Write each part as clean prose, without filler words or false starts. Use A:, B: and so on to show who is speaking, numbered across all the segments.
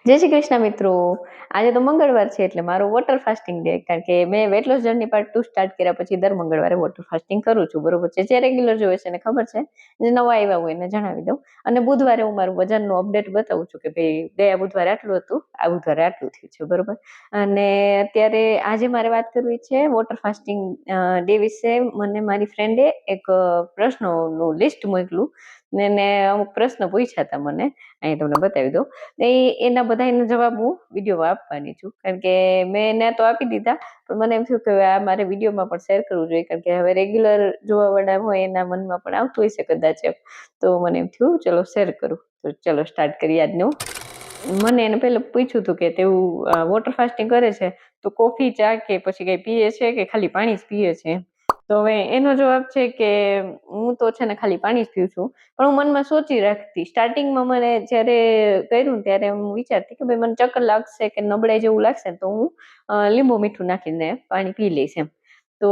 A: જય શ્રી કૃષ્ણ મિત્રો. આજે તો મંગળવાર છે એટલે મારો વોટર ફાસ્ટિંગ ડે, કારણ કે મેં weight loss journey part 2 start કર્યા પછી દર મંગળવારે વોટર ફાસ્ટિંગ કરું છું. બરોબર છે, જે રેગ્યુલર જોવે છે એને ખબર છે, જે નવા આવ્યા હોય એને જણાવી દઉં. અને બુધવારે હું મારું વજનનું અપડેટ બતાવું છું કે ભાઈ ગયા બુધવારે આટલું હતું, આ બુધવારે આટલું થયું છે. બરોબર. અને અત્યારે આજે મારે વાત કરવી છે વોટર ફાસ્ટિંગ ડે વિશે. મને મારી ફ્રેન્ડે એક પ્રશ્નોનું લિસ્ટ મોકલું ને એને અમુક પ્રશ્ન પૂછ્યા હતા મને, અહીં તમને બતાવી દઉં. એના બધાના જવાબ હું વિડીયોમાં આપવાની છું, કારણ કે મેં એને તો આપી દીધા, પણ મને એમ થયું કે આ મારે વિડીયોમાં પણ શેર કરવું જોઈએ, કારણ કે હવે રેગ્યુલર જોવાવાળા હોય એના મનમાં પણ આવતું હોય છે કદાચ એમ. તો મને એમ થયું ચલો શેર કરું. તો ચલો સ્ટાર્ટ કરીએ આજનું. મને એને પહેલા પૂછ્યું હતું કે તેવું વોટર ફાસ્ટિંગ કરે છે તો કોફી, ચા કે પછી કઈ પીએ છે કે ખાલી પાણી જ પીએ છે. તો હવે એનો જવાબ છે કે હું તો છે ને ખાલી પાણી જ પીઉં છું. પણ હું મનમાં સોચી રાખતી, સ્ટાર્ટિંગમાં મને જ્યારે કર્યું ત્યારે હું વિચારતી કે ભાઈ મને ચક્કર લાગશે કે નબળાઈ જેવું લાગશે તો હું લીંબુ મીઠું નાખીને પાણી પી લઈશ એમ, તો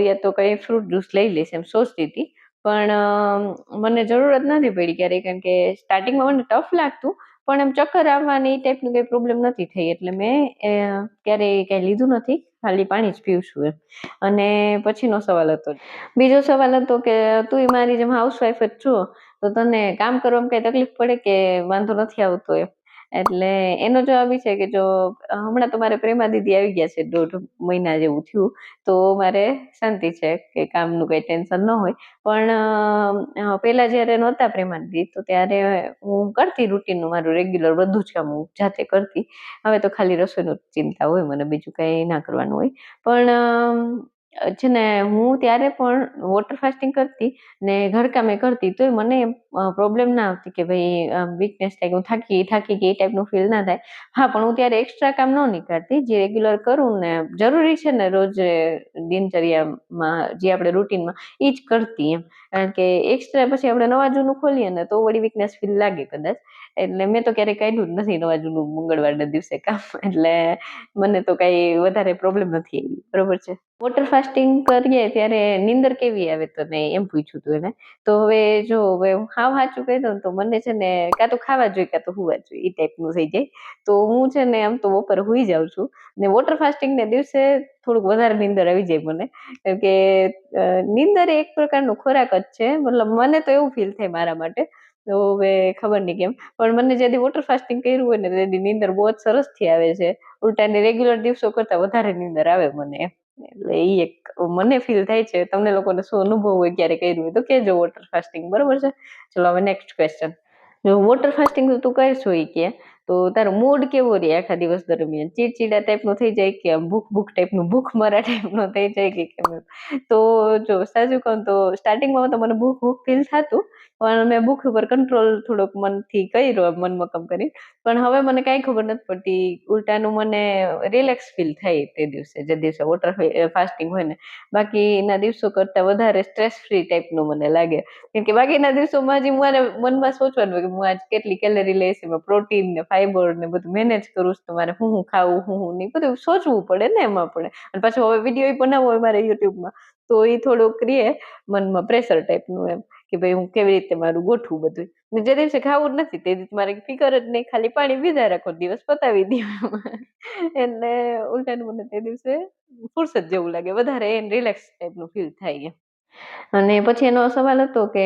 A: યા તો કઈ ફ્રૂટ જ્યુસ લઈ લઈશ એમ સોચતી હતી. પણ મને જરૂરત નથી પડી ક્યારેય, કારણ કે સ્ટાર્ટિંગમાં મને ટફ લાગતું, પણ એમ ચક્કર આવવાની એ ટાઈપની કઈ પ્રોબ્લેમ નથી થઈ, એટલે મેં ક્યારેય કઈ લીધું નથી, ખાલી પાણી જ પીઉં છું એમ. અને પછીનો સવાલ હતો, બીજો સવાલ હતો કે તું મારી જેમ હાઉસવાઈફ જ છો તો તને કામ કરવામાં કઈ તકલીફ પડે કે વાંધો નથી આવતો એમ. એટલે એનો જવાબ એ છે કે જો હમણાં તો મારે પ્રેમા દીદી આવી ગયા છે, 1.5 મહિના જેવું થયું, તો મારે શાંતિ છે કે કામનું કઈ ટેન્શન ન હોય. પણ પેલા જયારે નહોતા પ્રેમા દીદી તો ત્યારે હું કરતી રૂટીનનું મારું રેગ્યુલર બધું જ કામ હું જાતે કરતી. હવે તો ખાલી રસોઈનું ચિંતા હોય મને, બીજું કઈ ના કરવાનું હોય. પણ છે ને હું ત્યારે પણ વોટર ફાસ્ટિંગ કરતી ને ઘરકામે કરતી, તોય મને પ્રોબ્લેમ ના આવતી કે ભાઈ વીકનેસ થાય, હું થાકી ગઈ એ ટાઈપનું ફીલ ના થાય. હા, પણ હું ત્યારે એક્સ્ટ્રા કામ ન નીકળતી, જે રેગ્યુલર કરું ને જરૂરી છે ને રોજ દિનચર્યામાં જે આપણે રૂટીનમાં એ જ કરતી એમ. કારણ કે એક્સ્ટ્રા પછી આપણે નવા જૂનું ખોલીએ ને તો વળી વીકનેસ ફીલ લાગે કદાચ. એટલે મેં તો ક્યારેય કાઢ્યું જ નથી નવા જૂનું મંગળવારના દિવસે કામ, એટલે મને તો કઈ વધારે પ્રોબ્લેમ નથી આવી. બરોબર છે. વોટર ફાસ્ટિંગ કરીએ ત્યારે નીંદર કેવી આવે તને એમ પૂછ્યું હતું એને. તો હવે જો હવે હાવ સાચું કહી દઉં ને તો મને છે ને કાં તો ખાવા જોઈએ કાં તો હુવા જોઈએ એ ટાઈપનું થઈ જાય. તો હું છે ને આમ તો બપોરે હુઈ જાઉં છું, ને વોટર ફાસ્ટિંગ ને દિવસે થોડુંક વધારે નીંદર આવી જાય મને, કારણ કે નીંદર એ એક પ્રકારનો ખોરાક જ છે, મતલબ મને તો એવું ફીલ થાય મારા માટે. તો હવે ખબર નહીં કેમ, પણ મને જેથી વોટર ફાસ્ટિંગ કર્યું હોય ને તેથી નીંદર બહુ જ સરસથી આવે છે. ઉલટાની રેગ્યુલર દિવસો કરતા વધારે નીંદર આવે મને, એટલે એ એક મને ફીલ થાય છે. તમને લોકોને શું અનુભવ હોય ક્યારે કર્યું હોય તો કેજો વોટર ફાસ્ટિંગ. બરોબર છે. ચલો હવે નેક્સ્ટ ક્વેશ્ચન. જો વોટર ફાસ્ટિંગ તું કરશો એ કે તો તારો મૂડ કેવો રહે આખા દિવસ દરમિયાન? ચીડચીડા ટાઈપનો થઈ જાય કે ભૂખ ટાઈપનું, ભૂખ મરા ટાઈપનો થઈ જાય કે કેમ? તો જો સાચું કહું તો સ્ટાર્ટિંગમાં તો મને ભૂખ ફીલ થતું, પણ મેં ભૂખ ઉપર કંટ્રોલ થોડોક મનથી કર્યો, મનમક્કમ કરી. પણ હવે મને કાંઈ ખબર નથી પડતી, ઉલટાનું મને રિલેક્સ ફીલ થાય તે દિવસે, જે દિવસે વોટર ફાસ્ટિંગ હોય ને. બાકીના દિવસો કરતા વધારે સ્ટ્રેસ ફ્રી ટાઈપનું મને લાગે, કેમ કે બાકીના દિવસોમાં હજી મારે મનમાં સોચવાનું હોય કે હું આજ કેટલી કેલરી લઈશ, એમાં પ્રોટીન ને ફાઈબર ને બધું મેનેજ કરું તો મારે હું ખાવું હું નહીં બધું સોચવું પડે ને એમાં પણ. અને પાછું હવે વિડીયો બનાવવો હોય મારે યુટ્યુબમાં, તો એ થોડુંક રહે મનમાં પ્રેશર ટાઈપનું એમ, કે ભાઈ હું કેવી રીતે મારું ગોઠવું બધું. જે દિવસે ખાવું જ નથી તે દિવસે મારે ફિકર જ નહીં, ખાલી પાણી પીધા રાખો, દિવસ પતાવી દે. એટલે ઉલટાનું મને તે દિવસે ફુરસત જેવું લાગે, વધારે રિલેક્સ ટાઈપનું ફીલ થાય એમ. અને પછી એનો સવાલ હતો કે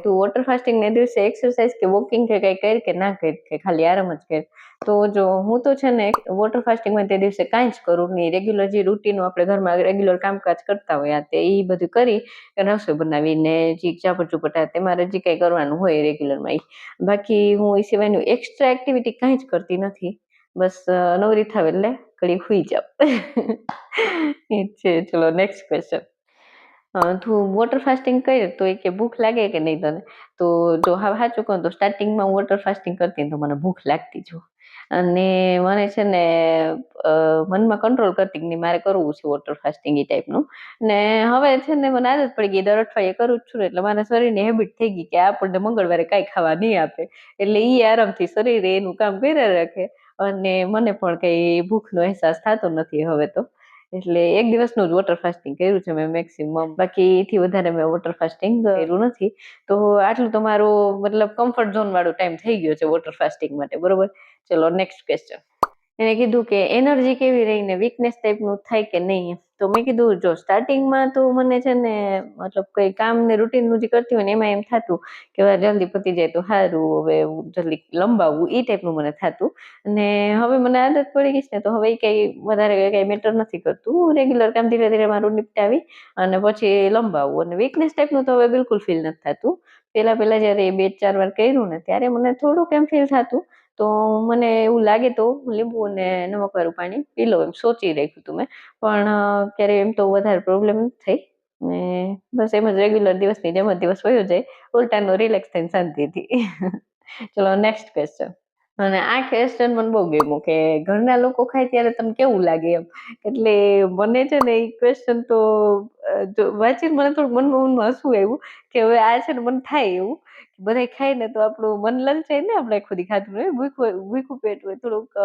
A: તું વોટર ફાસ્ટિંગ ને દિવસે એક્સરસાઇઝ કે વોકિંગ કે કઈ કર કે ના કર કે ખાલી આરામ જ કર? તો જો હું તો છે ને વોટર ફાસ્ટિંગ માં તે દિવસે કાંઈ જ કરું નહીં, રેગ્યુલર જે રૂટીનો આપણે ઘરમાં રેગ્યુલર કામકાજ કરતા હોય તે એ બધું કરી, રસોઈ બનાવીને જે ચાપડ ચુપટા મારે જે કઈ કરવાનું હોય રેગ્યુલરમાં એ. બાકી હું એ સિવાયનું એક્સ્ટ્રા એક્ટિવિટી કાંઈ જ કરતી નથી. બસ નવરી થાવ એટલે ઘડી હુઈ જાવ. એ છે. ચલો નેક્સ્ટ ક્વેશ્ચન. તું વોટર ફાસ્ટિંગ કરે તો એ કે ભૂખ લાગે કે નહીં તને? તો જો હા સાચું કહું તો સ્ટાર્ટિંગમાં હું વોટર ફાસ્ટિંગ કરતી તો મને ભૂખ લાગતી જ, અને મને છે ને મનમાં કંટ્રોલ કરતી કે નહીં મારે કરવું છે વોટર ફાસ્ટિંગ એ ટાઈપનું. ને હવે છે ને મને આદત પડી ગઈ, દર અઠવાડિયે કરું જ છું, એટલે મારા શરીરની હેબિટ થઈ ગઈ કે આપણને મંગળવારે કાંઈ ખાવા નહીં આપે, એટલે એ આરામથી શરીર એનું કામ કર્યા રાખે, અને મને પણ કઈ ભૂખનો અહેસાસ થતો નથી હવે તો. એટલે એક દિવસનું જ વોટર ફાસ્ટિંગ કર્યું છે મેં મેક્સિમમ, બાકી એથી વધારે મેં વોટર ફાસ્ટિંગ કર્યું નથી. તો આટલું તો મારું મતલબ કમ્ફર્ટ ઝોન વાળો ટાઈમ થઈ ગયો છે વોટર ફાસ્ટિંગ માટે. બરોબર. ચલો નેક્સ્ટ ક્વેશ્ચન. એને કીધું કે એનર્જી કેવી રહીને વીકનેસ ટાઈપનું થાય કે નહીં. તો મેં કીધું જો સ્ટાર્ટિંગમાં તો મને છે ને મતલબ કઈ કામ ને રૂટીનનું જે કરતી હોય ને એમાં એમ થતું કે જલ્દી પતી જાય તો સારું, હવે જલ્દી લંબાવવું એ ટાઈપનું મને થતું. અને હવે મને આદત પડી ગઈ છે ને તો હવે કઈ વધારે કઈ મેટર નથી કરતું. રેગ્યુલર કામ ધીરે ધીરે મારું નિપટાવી અને પછી લંબાવવું. અને વીકનેસ ટાઈપનું તો હવે બિલકુલ ફીલ નથી થતું. પેલા જયારે 2-4 વાર કર્યું ને ત્યારે મને થોડુંક એમ ફીલ થતું. તો મને એવું લાગે તો લીંબુ અને નમક વાળું પાણી પી લો એમ સોચી રાખ્યું હતું મેં. પણ ક્યારે એમ તો વધારે પ્રોબ્લેમ નથી થઈ. ને બસ એમ જ રેગ્યુલર દિવસની જેમ જ દિવસ વયો જાય, ઉલટાનો રિલેક્સ થઈને શાંતિથી. ચલો નેક્સ્ટ ક્વેશ્ચન. અને આ ક્વેશ્ચન મને બહુ ગમ્યું કે ઘરના લોકો ખાય ત્યારે તમને કેવું લાગે એમ. એટલે મને છે ને એ ક્વેશ્ચન તો વાંચીને મને થોડુંક મનમાં હસવું આવ્યું કે હવે આ છે ને મને થાય એવું બધા ખાય ને તો આપણું મન લલચાય ને, આપણે ખુદી ખાતું હોય ભૂખું પેટ હોય થોડુંક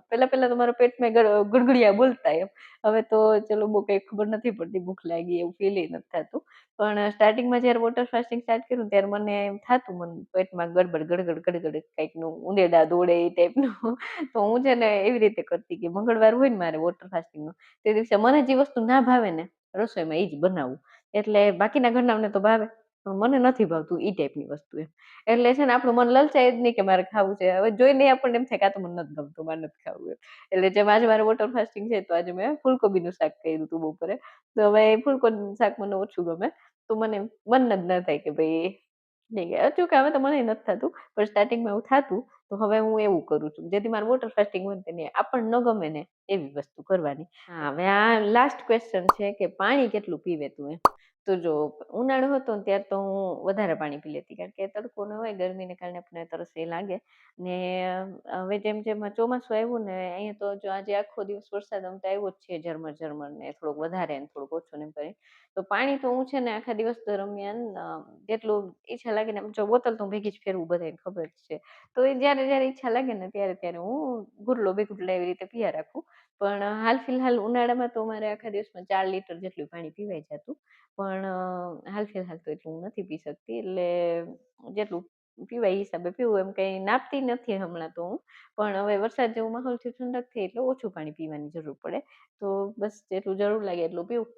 A: પેલા તમારા પેટમાં ગુડગુડિયા બોલતા એમ. હવે તો ચલો બહુ કઈ ખબર નથી પડતી, ભૂખ લાગી એવું ફીલ નથી થતું. પણ સ્ટાર્ટિંગમાં જયારે વોટર ફાસ્ટિંગ સ્ટાર્ટ કર્યું ત્યારે મને એમ થતું મન પેટમાં ગડબડ કંઈકનું ઉંદેડા દોડે એ ટાઈપનું. તો હું છે ને એવી રીતે કરતી કે મંગળવાર હોય ને મારે વોટર ફાસ્ટિંગનું તે દિવસે મને જે વસ્તુ ના ભાવે ને રસોઈમાં એ જ બનાવવું. એટલે બાકીના ઘરનાને તો ભાવે પણ મને નથી ભાવતું એ ટાઈપની વસ્તુ એમ. એટલે છે ને આપણું મન લલચાય જ નહીં કે મારે ખાવું છે. હવે જોઈને આપણને એમ થાય કે આ તો મને નથી ગમતું, મારે નથી ખાવું એમ. એટલે જેમ આજે મારે વોટર ફાસ્ટિંગ છે તો આજે મેં ફૂલકોબીનું શાક કર્યું હતું બપોરે. તો હવે ફૂલકોબીનું શાક મને ઓછું ગમે તો મને મન જ ન થાય કે ભાઈ ઠીક હજુ કે હવે તો મને નથી થતું પણ સ્ટાર્ટિંગમાં એવું થતું. તો હવે હું એવું કરું છું જેથી મારું વોટર ફાસ્ટિંગ હોય ને આપણને ન ગમે ને એવી વસ્તુ કરવાની. હા, હવે આ લાસ્ટ ક્વેશ્ચન છે કે પાણી કેટલું પીવે તું એમ. તો જો ઉનાળો હતો ને ત્યારે તો હું વધારે પાણી પી લેતી કારણ કે તડકો ન હોય, ગરમીને કારણે આપણને તરસ એ લાગે. ને હવે જેમ જેમ ચોમાસું આવ્યું ને અહીંયા તો જો આજે આખો દિવસ વરસાદ આમ તો આવ્યો જ છે ઝરમર ને થોડોક વધારે ને થોડુંક ઓછું ને કરી. તો પાણી તો હું છે ને આખા દિવસ દરમિયાન જેટલું ઈચ્છા લાગે ને જો બોટલ તો ભેગી જ ફેરવું બધાને ખબર જ છે. તો એ જ્યારે ઈચ્છા લાગે ને ત્યારે હું ગુરલો બે ગુટલા એવી રીતે પીયા રાખું. પણ હાલ ફિલહાલ ઉનાળામાં તો મારે આખા દિવસમાં 4 લીટર જેટલું પાણી પીવાઈ જતું. પણ હાલ ફિલહાલ તો એટલું હું નથી પી શકતી. એટલે જેટલું પીવાય હિસાબે પીવું એમ કઈ નાપતી નથી હમણાં તો હું. પણ હવે વરસાદ જેવો માહોલ થયો ઠંડક થઈ એટલે ઓછું પાણી પીવાની જરૂર પડે. તો બસ જેટલું જરૂર લાગે એટલું પીવું.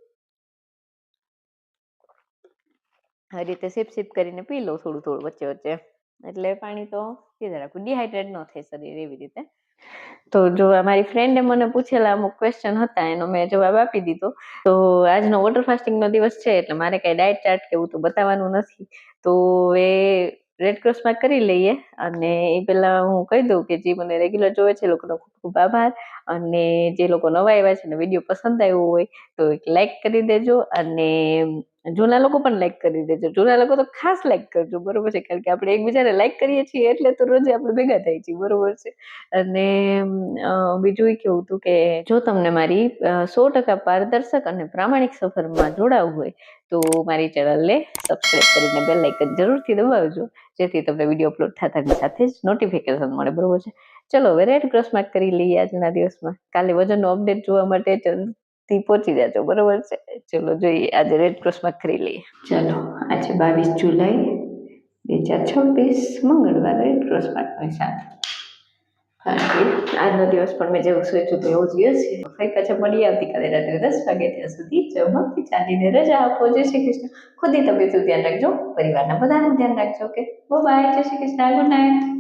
A: આવી રીતે સિપ કરીને પી લો થોડું વચ્ચે. એટલે પાણી તો પીધા રાખું, ડિહાઈડ્રેટ ન થાય શરીર એવી રીતે. તો જો મારી ફ્રેન્ડે મને પૂછેલા અમુક ક્વેશ્ચન હતા એનો મેં જવાબ આપી દીધો. તો આજનો વોટર ફાસ્ટિંગનો દિવસ છે એટલે મારે કઈ ડાયટ ચાર્ટ કેવું તો બતાવવાનું નથી. તો એ રેડ ક્રોસમાં કરી લઈએ. અને એ પેલા હું કહી દઉં કે જે મને રેગ્યુલર જોવે છે એ લોકોનો ખૂબ ખૂબ આભાર. અને જે લોકો નવા આવ્યા છે ને વિડીયો પસંદ આવ્યો હોય તો એક લાઈક કરી દેજો. અને જૂના લોકો પણ લાઈક કરી દેજો. જૂના લોકો તો ખાસ લાઈક કરજો, બરોબર છે, કારણ કે આપણે એકબીજાને લાઈક કરીએ છીએ એટલે તો રોજ આપણે ભેગા થાય છીએ, બરોબર છે. અને બીજું એ કેવું હતું કે જો તમને મારી 100% પારદર્શક અને પ્રામાણિક સફરમાં જોડાવવું હોય તો મારી ચેનલને સબસ્ક્રાઈબ કરીને બેલ આઇકન જરૂરથી દબાવજો જેથી તમને વિડીયો અપલોડ થતાની સાથે જ નોટિફિકેશન મળે, બરોબર છે. ચલો હવે રેડ ક્રોસ માર્ક કરી લઈએ આજના દિવસમાં. કાલે વજનનો અપડેટ જોવા માટે થી પહોંચી જાજો, બરોબર છે. ચલો જોઈએ આજે રેડ ક્રોસ માર્ક કરી લઈએ. ચલો આજે 22 જુલાઈ 2026 મંગળવાર રેડ ક્રોસ માર્કની સાથે. આજનો દિવસ પણ મેં જેવું સોચ્યું તો એવું જ ગયો છે. ફરી પાછા મળીએ આવતીકાલે રાત્રે 10 વાગે. ત્યાં સુધી જમવાથી ચાલીને રજા આપો. જય શ્રી કૃષ્ણ. ખુદની તબિયતનું ધ્યાન રાખજો, પરિવારના બધાનું ધ્યાન રાખજો. ઓકે બાય, જય શ્રી કૃષ્ણ, ગુડ નાઇટ.